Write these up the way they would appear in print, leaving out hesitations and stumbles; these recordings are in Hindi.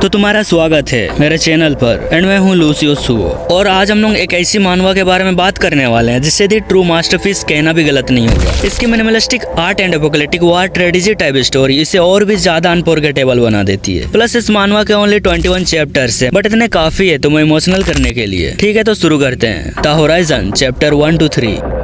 तो तुम्हारा स्वागत है मेरे चैनल पर एंड मैं हूँ लूसियस सुओ। और आज हम लोग एक ऐसी मानवा के बारे में बात करने वाले हैं जिससे दी ट्रू मास्टरपीस कहना भी गलत नहीं होगा। इसकी minimalistic art and apocalyptic war tragedy type story इसे और भी ज्यादा अनफॉरगेटेबल बना देती है। प्लस इस मानवा के ओनली 21 चैप्टर्स है, बट इतने काफी है तुम्हें इमोशनल करने के लिए। ठीक है, तो शुरू करते हैं। The horizon chapter 1 to 3।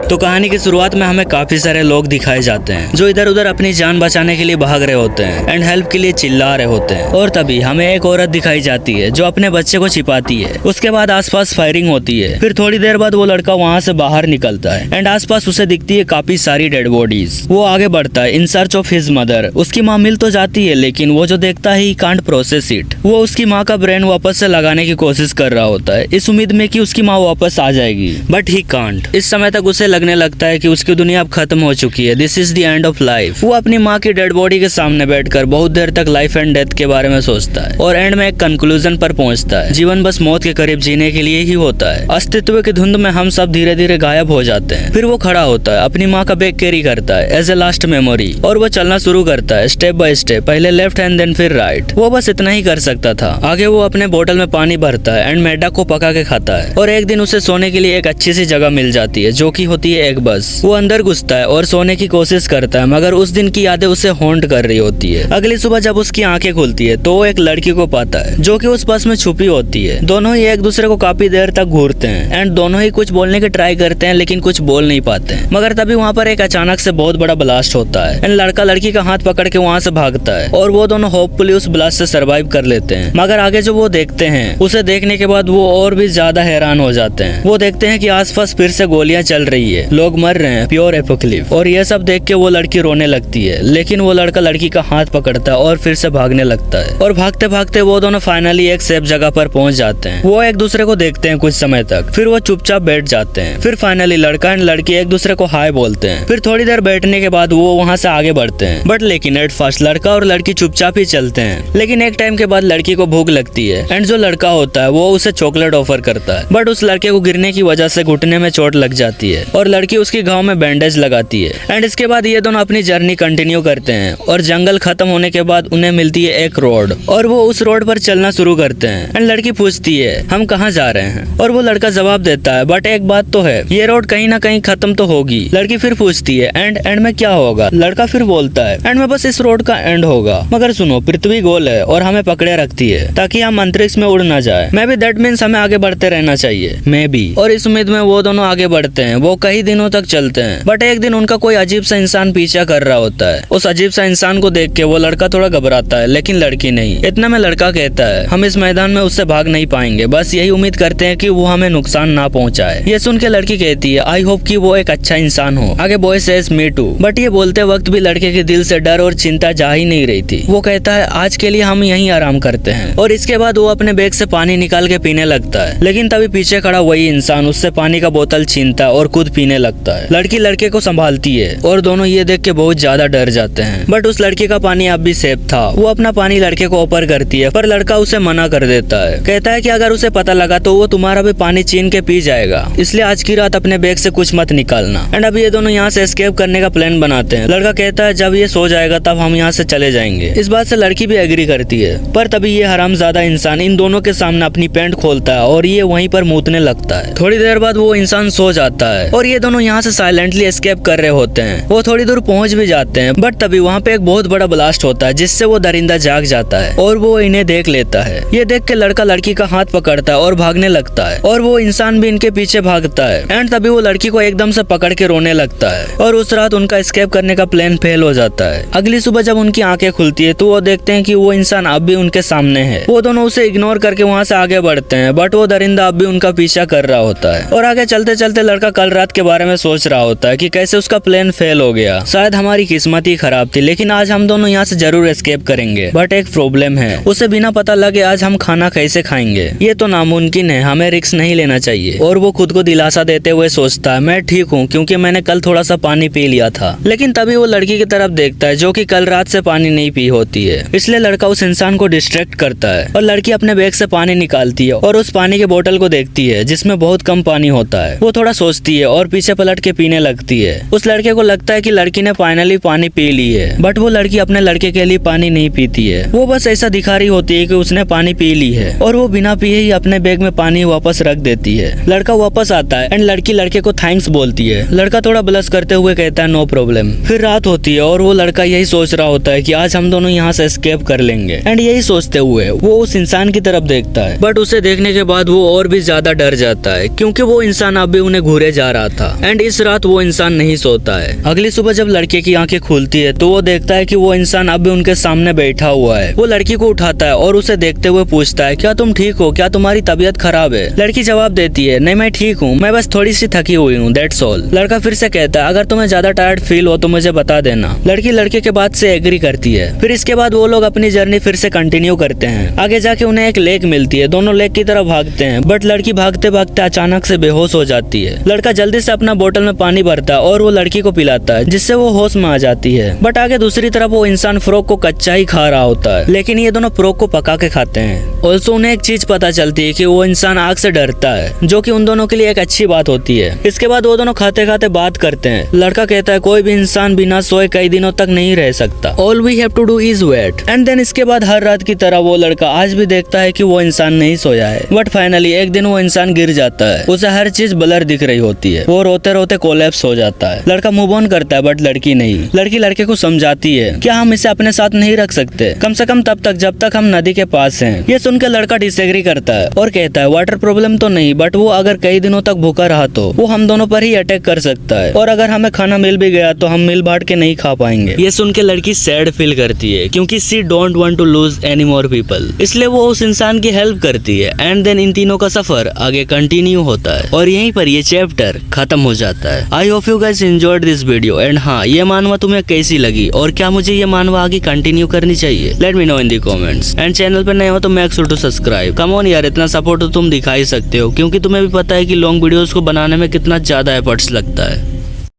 तो कहानी की शुरुआत में हमें काफी सारे लोग दिखाए जाते हैं जो इधर उधर अपनी जान बचाने के लिए भाग रहे होते हैं एंड हेल्प के लिए चिल्ला रहे होते हैं। और तभी हमें एक औरत दिखाई जाती है जो अपने बच्चे को छिपाती है। उसके बाद आसपास फायरिंग होती है। फिर थोड़ी देर बाद वो लड़का वहाँ से बाहर निकलता है एंड आसपास उसे दिखती है काफी सारी डेड बॉडीज। वो आगे बढ़ता है in search of his mother. उसकी माँ मिल तो जाती है लेकिन वो जो देखता है ही कांट प्रोसेस इट। वो उसकी माँ का ब्रेन वापस से लगाने की कोशिश कर रहा होता है इस उम्मीद में कि उसकी माँ वापस आ जाएगी, बट ही कांट। इस समय तक उसे लगने लगता है कि उसकी दुनिया अब खत्म हो चुकी है। This is the end of life. वो अपनी माँ की डेड बॉडी के सामने बैठकर बहुत देर तक लाइफ एंड डेथ के बारे में सोचता है और एंड में एक कंक्लूजन पर पहुंचता है। जीवन बस मौत के करीब जीने के लिए ही होता है। अस्तित्व की धुंध में हम सब धीरे धीरे गायब हो जाते हैं। फिर वो खड़ा होता है, अपनी माँ का बैग कैरी करता है एज ए लास्ट मेमोरी और वो चलना शुरू करता है स्टेप बाय स्टेप, पहले लेफ्ट एंड देन फिर राइट। वो बस इतना ही कर सकता था। आगे वो अपने बोतल में पानी भरता है एंड मैदा को पका के खाता है। और एक दिन उसे सोने के लिए एक अच्छी सी जगह मिल जाती है जो की होती है एक बस। वो अंदर घुसता है और सोने की कोशिश करता है, मगर उस दिन की यादें उसे हॉन्ट कर रही होती है। अगली सुबह जब उसकी आंखें खुलती है तो वो एक लड़की को पाता है जो कि उस बस में छुपी होती है। दोनों ही एक दूसरे को काफी देर तक घूरते हैं एंड दोनों ही कुछ बोलने की ट्राई करते हैं लेकिन कुछ बोल नहीं पाते हैं। मगर तभी वहाँ पर एक अचानक से बहुत बड़ा ब्लास्ट होता है एंड लड़का लड़की का हाथ पकड़ के वहाँ से भागता है और वो दोनों होपफुली उस ब्लास्ट से सर्वाइव कर लेते हैं। मगर आगे जो वो देखते हैं उसे देखने के बाद वो और भी ज्यादा हैरान हो जाते हैं। वो देखते हैं कि आसपास फिर से गोलियां चल रही है, लोग मर रहे हैं, प्योर एपोकलिप्स। और ये सब देख के वो लड़की रोने लगती है लेकिन वो लड़का लड़की का हाथ पकड़ता है और फिर से भागने लगता है। और भागते भागते वो दोनों फाइनली एक सेफ जगह पर पहुंच जाते हैं। वो एक दूसरे को देखते हैं कुछ समय तक, फिर वो चुपचाप बैठ जाते हैं। फिर फाइनली लड़का एंड लड़की एक दूसरे को हाय बोलते हैं। फिर थोड़ी देर बैठने के बाद वो वहाँ से आगे बढ़ते हैं, बट लेकिन एट फर्स्ट लड़का और लड़की चुपचाप ही चलते हैं। लेकिन एक टाइम के बाद लड़की को भूख लगती है एंड जो लड़का होता है वो उसे चॉकलेट ऑफर करता है, बट उस लड़के को गिरने की वजह से घुटने में चोट लग जाती है और लड़की उसकी घाव में बैंडेज लगाती है। एंड इसके बाद ये दोनों अपनी जर्नी कंटिन्यू करते हैं और जंगल खत्म होने के बाद उन्हें मिलती है एक रोड और वो उस रोड पर चलना शुरू करते हैं। एंड लड़की पूछती है हम कहाँ जा रहे हैं और वो लड़का जवाब देता है बट एक बात तो है, ये रोड कहीं ना कहीं खत्म तो होगी। लड़की फिर पूछती है एंड में क्या होगा? लड़का फिर बोलता है एंड में बस इस रोड का एंड होगा, मगर सुनो पृथ्वी गोल है और हमें पकड़े रखती है ताकि हम अंतरिक्ष में उड़ ना जाए। मे बी दैट मीन्स हमें आगे बढ़ते रहना चाहिए, मे बी। और इस उम्मीद में वो दोनों आगे बढ़ते हैं। वो कई दिनों तक चलते हैं, बट एक दिन उनका कोई अजीब सा इंसान पीछा कर रहा होता है। उस अजीब सा इंसान को देख के वो लड़का थोड़ा घबराता है लेकिन लड़की नहीं। इतना में लड़का कहता है हम इस मैदान में उससे भाग नहीं पाएंगे, बस यही उम्मीद करते हैं कि वो हमें नुकसान ना पहुंचाए। ये सुन के लड़की कहती है आई होप कि वो एक अच्छा इंसान हो। आगे boy says me too, but ये बोलते वक्त भी लड़के के दिल से डर और चिंता जा ही नहीं रही थी। वो कहता है आज के लिए हम यहीं आराम करते हैं। और इसके बाद वो अपने बैग से पानी निकाल के पीने लगता है, लेकिन तभी पीछे खड़ा वही इंसान उससे पानी का बोतल छीनता है और खुद पीने लगता है। लड़की लड़के को संभालती है और दोनों ये देख के बहुत ज्यादा डर जाते हैं, बट उस लड़के का पानी अब भी सेफ था। वो अपना पानी लड़के को ऑफर करती है पर लड़का उसे मना कर देता है। कहता है कि अगर उसे पता लगा तो वो तुम्हारा भी पानी छीन के पी जाएगा, इसलिए आज की रात अपने बैग से कुछ मत निकालना। एंड अब ये दोनों यहाँ से एस्केप करने का प्लान बनाते हैं। लड़का कहता है जब ये सो जाएगा तब हम यहाँ से चले जाएंगे। इस बात से लड़की भी एग्री करती है, पर तभी ये हरामजादा इंसान इन दोनों के सामने अपनी पैंट खोलता है और ये वहीं पर मूतने लगता है। थोड़ी देर बाद वो इंसान सो जाता है और ये दोनों यहाँ से साइलेंटली एस्केप कर रहे होते हैं। वो थोड़ी दूर पहुंच भी जाते हैं, बट तभी वहाँ पे एक बहुत बड़ा ब्लास्ट होता है जिससे वो दरिंदा जाग जाता है और वो इन्हें देख लेता है। ये देख के लड़का लड़की का हाथ पकड़ता है और भागने लगता है और वो इंसान भी इनके पीछे भागता है। एंड तभी वो लड़की को एकदम से पकड़ के रोने लगता है और उस रात उनका एस्केप करने का प्लान फेल हो जाता है। अगली सुबह जब उनकी आंखें खुलती है तो वो देखते हैं कि वो इंसान अब भी उनके सामने है। वो दोनों उसे इग्नोर करके वहाँ से आगे बढ़ते हैं, बट वो दरिंदा अब भी उनका पीछा कर रहा होता है। और आगे चलते चलते लड़का कल रात के बारे में सोच रहा होता है कि कैसे उसका प्लान फेल हो गया। शायद हमारी किस्मत ही खराब थी, लेकिन आज हम दोनों यहाँ से जरूर एस्केप करेंगे। बट एक प्रॉब्लम है, उसे बिना पता लगे आज हम खाना कैसे खाएंगे? ये तो नामुमकिन है, हमें रिस्क नहीं लेना चाहिए। और वो खुद को दिलासा देते हुए सोचता है मैं ठीक हूँ क्योंकि मैंने कल थोड़ा सा पानी पी लिया था। लेकिन तभी वो लड़की की तरफ देखता है जो कि कल रात से पानी नहीं पी होती है, इसलिए लड़का उस इंसान को डिस्ट्रैक्ट करता है और लड़की अपने बैग से पानी निकालती है और उस पानी के बोतल को देखती है जिसमें बहुत कम पानी होता है। वो थोड़ा सोचती है और पीछे पलट के पीने लगती है। उस लड़के को लगता है कि लड़की ने फाइनली पानी पी ली है, बट वो लड़की अपने लड़के के लिए पानी नहीं पीती है। वो बस ऐसा दिखा रही होती है कि उसने पानी पी ली है और वो बिना पिए ही अपने बैग में पानी वापस रख देती है। लड़का वापस आता है एंड लड़की लड़के को थैंक्स बोलती है। लड़का थोड़ा ब्लश करते हुए कहता है नो प्रॉब्लम। फिर रात होती है और वो लड़का यही सोच रहा होता है कि आज हम दोनों यहाँ से एस्केप कर लेंगे। एंड यही सोचते हुए वो उस इंसान की तरफ देखता है, बट उसे देखने के बाद वो और भी ज्यादा डर जाता है क्योंकि वो इंसान अब भी उन्हें घूरे जा रहा था। एंड इस रात वो इंसान नहीं सोता है। अगली सुबह जब लड़के की आंखें खुलती है तो वो देखता है कि वो इंसान अब भी उनके सामने बैठा हुआ है। वो लड़की को उठाता है और उसे देखते हुए पूछता है क्या तुम ठीक हो, क्या तुम्हारी तबीयत खराब है? लड़की जवाब देती है नहीं मैं ठीक हूँ, मैं बस थोड़ी सी थकी हुई हूँ, दैट्स ऑल। लड़का फिर से कहता है अगर तुम्हें ज्यादा टायर्ड फील हो तो मुझे बता देना। लड़की लड़के के बात से एग्री करती है। फिर इसके बाद वो लोग अपनी जर्नी फिर से कंटिन्यू करते हैं। आगे जाके उन्हें एक लेक मिलती है। दोनों लेक की तरफ भागते हैं, बट लड़की भागते भागते अचानक से बेहोश हो जाती है। लड़का जल्दी से अपना बोतल में पानी भरता है और वो लड़की को पिलाता है जिससे वो होश में आ जाती है। बट आगे दूसरी तरफ वो इंसान फ्रॉग को कच्चा ही खा रहा होता है, लेकिन ये दोनों फ्रॉग को पका के खाते हैं। ऑल्सो उन्हें एक चीज पता चलती है कि वो इंसान आग से डरता है, जो कि उन दोनों के लिए एक अच्छी बात होती है। इसके बाद वो दोनों खाते खाते बात करते हैं। लड़का कहता है कोई भी इंसान बिना सोए कई दिनों तक नहीं रह सकता, all we have to do is wait. And then इसके बाद हर रात की तरह वो लड़का आज भी देखता है कि वो इंसान नहीं सोया है। बट फाइनली एक दिन वो इंसान गिर जाता है। उसे हर चीज ब्लर दिख रही होती है। वो रोते रोते कोलैप्स हो जाता है। लड़का मूव ऑन करता है बट लड़की नहीं। लड़की लड़के को समझाती है क्या हम इसे अपने साथ नहीं रख सकते, कम से कम तब तक जब तक हम नदी के पास हैं। ये सुनकर लड़का डिसएग्री करता है और कहता है वाटर प्रॉब्लम तो नहीं, बट वो अगर कई दिनों तक भूखा रहा तो वो हम दोनों पर ही अटैक कर सकता है, और अगर हमें खाना मिल भी गया तो हम मिल बांट के नहीं खा पाएंगे। ये सुन के लड़की सैड फील करती है क्योंकि she don't want to lose any more people, इसलिए वो उस इंसान की हेल्प करती है। एंड देन इन तीनों का सफर आगे कंटिन्यू होता है और यहीं पर ये चैप्टर खत्म हो जाता है। I hope you guys enjoyed this video. And हाँ, ये मानवा तुम्हें कैसी लगी और क्या मुझे ये मानवा आगे कंटिन्यू करनी चाहिए? Let me know in the comments. And channel पर नए हो तो make sure to subscribe. Come on यार, इतना सपोर्ट तो तुम दिखा ही सकते हो क्योंकि तुम्हें भी पता है कि लॉन्ग वीडियोस को बनाने में कितना ज्यादा एफर्ट्स लगता है।